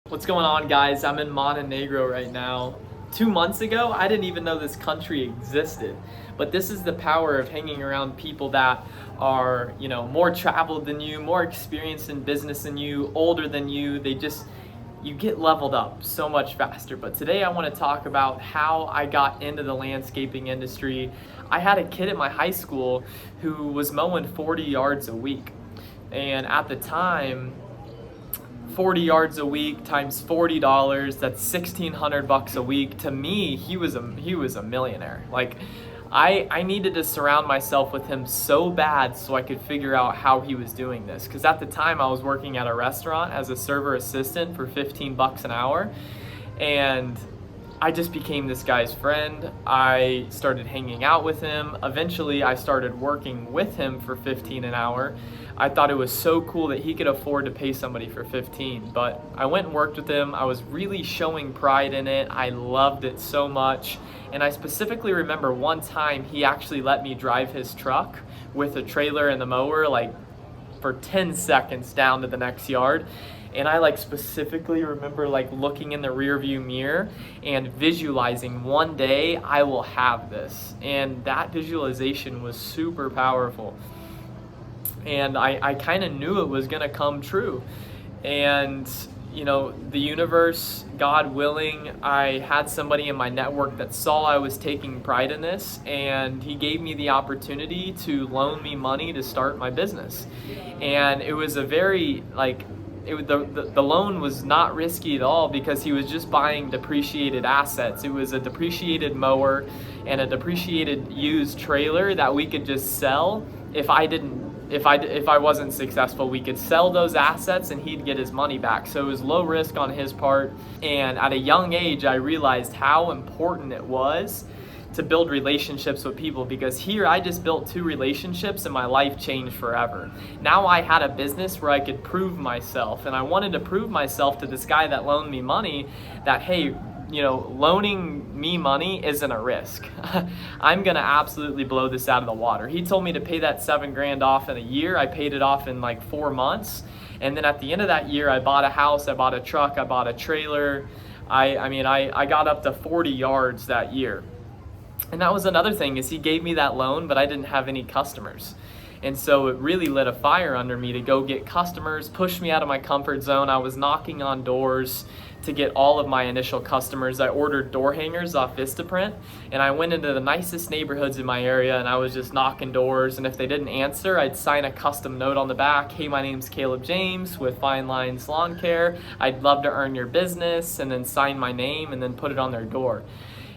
What's going on, guys? I'm in Montenegro right now. 2 months ago, I didn't even know this country existed. But this is the power of hanging around people that are, more traveled than you, more experienced in business than you, older than you. You get leveled up so much faster. But today I want to talk about how I got into the landscaping industry. I had a kid at my high school who was mowing 40 yards a week. And at the time, 40 yards a week times $40, that's $1,600 a week. To me, he was a millionaire. Like, I needed to surround myself with him so bad so I could figure out how he was doing this. Because at the time I was working at a restaurant as a server assistant for $15 an hour, and I just became this guy's friend. I started hanging out with him. Eventually I started working with him for $15 an hour. I thought it was so cool that he could afford to pay somebody for $15, but I went and worked with him. I was really showing pride in it. I loved it so much. And I specifically remember one time he actually let me drive his truck with a trailer and the mower like for 10 seconds down to the next yard. And I specifically remember looking in the rear view mirror and visualizing one day I will have this. And that visualization was super powerful. And I kind of knew it was going to come true. And, the universe, God willing, I had somebody in my network that saw I was taking pride in this, and he gave me the opportunity to loan me money to start my business. And it was a very, the loan was not risky at all because he was just buying depreciated assets. It was a depreciated mower and a depreciated used trailer that we could just sell. If I wasn't successful, we could sell those assets and he'd get his money back. So it was low risk on his part. And at a young age, I realized how important it was to build relationships with people, because here I just built 2 relationships and my life changed forever. Now I had a business where I could prove myself, and I wanted to prove myself to this guy that loaned me money that, hey, loaning me money isn't a risk. I'm gonna absolutely blow this out of the water. He told me to pay that $7,000 off in a year. I paid it off in 4 months. And then at the end of that year, I bought a house, I bought a truck, I bought a trailer. I got up to 40 yards that year. And that was another thing, is he gave me that loan, but I didn't have any customers. And so it really lit a fire under me to go get customers, push me out of my comfort zone. I was knocking on doors to get all of my initial customers. I ordered door hangers off Vistaprint, and I went into the nicest neighborhoods in my area, and I was just knocking doors. And if they didn't answer, I'd sign a custom note on the back. Hey, my name's Caleb James with Fine Lines Lawn Care. I'd love to earn your business, and then sign my name and then put it on their door.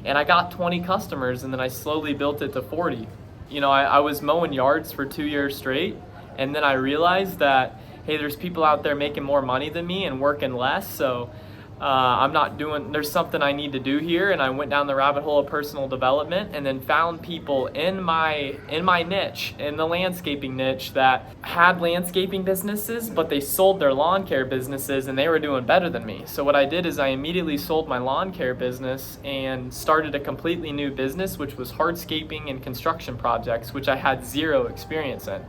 And I got 20 customers, and then I slowly built it to 40. I was mowing yards for 2 years straight, and then I realized that, hey, there's people out there making more money than me and working less, so there's something I need to do here. And I went down the rabbit hole of personal development, and then found people in my niche, in the landscaping niche, that had landscaping businesses, but they sold their lawn care businesses and they were doing better than me. So what I did is I immediately sold my lawn care business and started a completely new business, which was hardscaping and construction projects, which I had 0 experience in.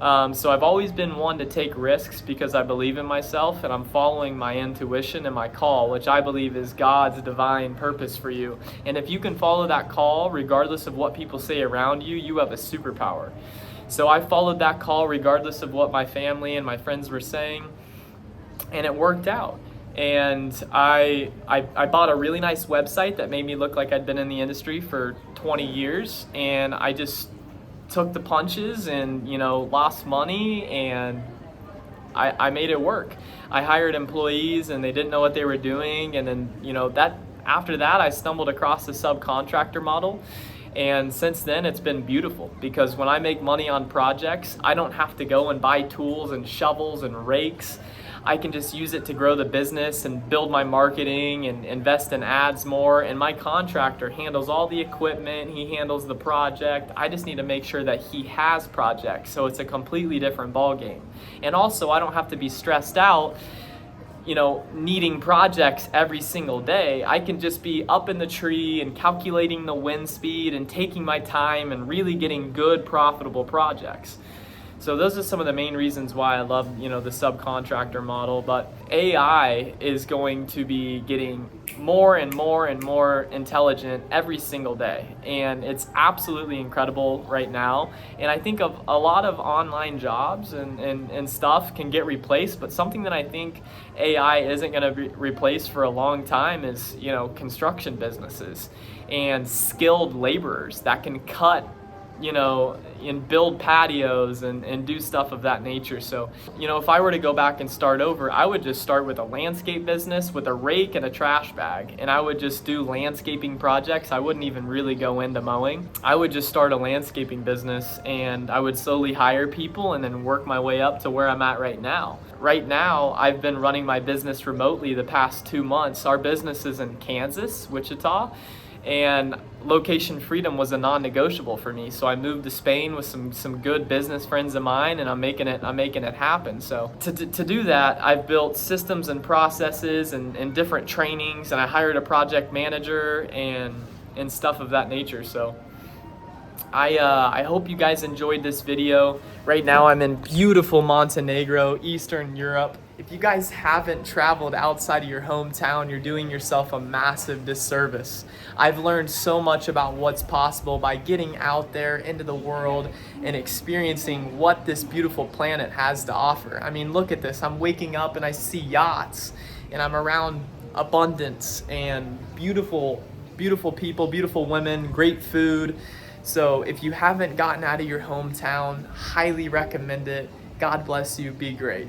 So I've always been one to take risks because I believe in myself, and I'm following my intuition and my call, which I believe is God's divine purpose for you. And if you can follow that call, regardless of what people say around you, you have a superpower. So I followed that call regardless of what my family and my friends were saying, and it worked out. And I bought a really nice website that made me look like I'd been in the industry for 20 years, and I just took the punches and lost money, and I made it work. I hired employees and they didn't know what they were doing, and then after that I stumbled across the subcontractor model, and since then it's been beautiful, because when I make money on projects, I don't have to go and buy tools and shovels and rakes. I can just use it to grow the business and build my marketing and invest in ads more. And my contractor handles all the equipment, he handles the project. I just need to make sure that he has projects. So it's a completely different ballgame. And also, I don't have to be stressed out, needing projects every single day. I can just be up in the tree and calculating the wind speed and taking my time and really getting good, profitable projects. So those are some of the main reasons why I love, the subcontractor model. But AI is going to be getting more and more and more intelligent every single day, and it's absolutely incredible right now. And I think of a lot of online jobs and stuff can get replaced, but something that I think AI isn't going to be replaced for a long time is, construction businesses and skilled laborers that can cut, and build patios and do stuff of that nature. So, if I were to go back and start over, I would just start with a landscape business with a rake and a trash bag. And I would just do landscaping projects. I wouldn't even really go into mowing. I would just start a landscaping business, and I would slowly hire people and then work my way up to where I'm at right now. Right now, I've been running my business remotely the past 2 months. Our business is in Kansas, Wichita, and location freedom was a non-negotiable for me. So I moved to Spain with some good business friends of mine, and I'm making it happen. So to do that, I've built systems and processes and different trainings, and I hired a project manager and stuff of that nature. So I hope you guys enjoyed this video. Right now I'm in beautiful Montenegro, Eastern Europe. If you guys haven't traveled outside of your hometown, you're doing yourself a massive disservice. I've learned so much about what's possible by getting out there into the world and experiencing what this beautiful planet has to offer. I mean, look at this. I'm waking up and I see yachts, and I'm around abundance and beautiful people, beautiful women, great food. So if you haven't gotten out of your hometown, highly recommend it. God bless you. Be great.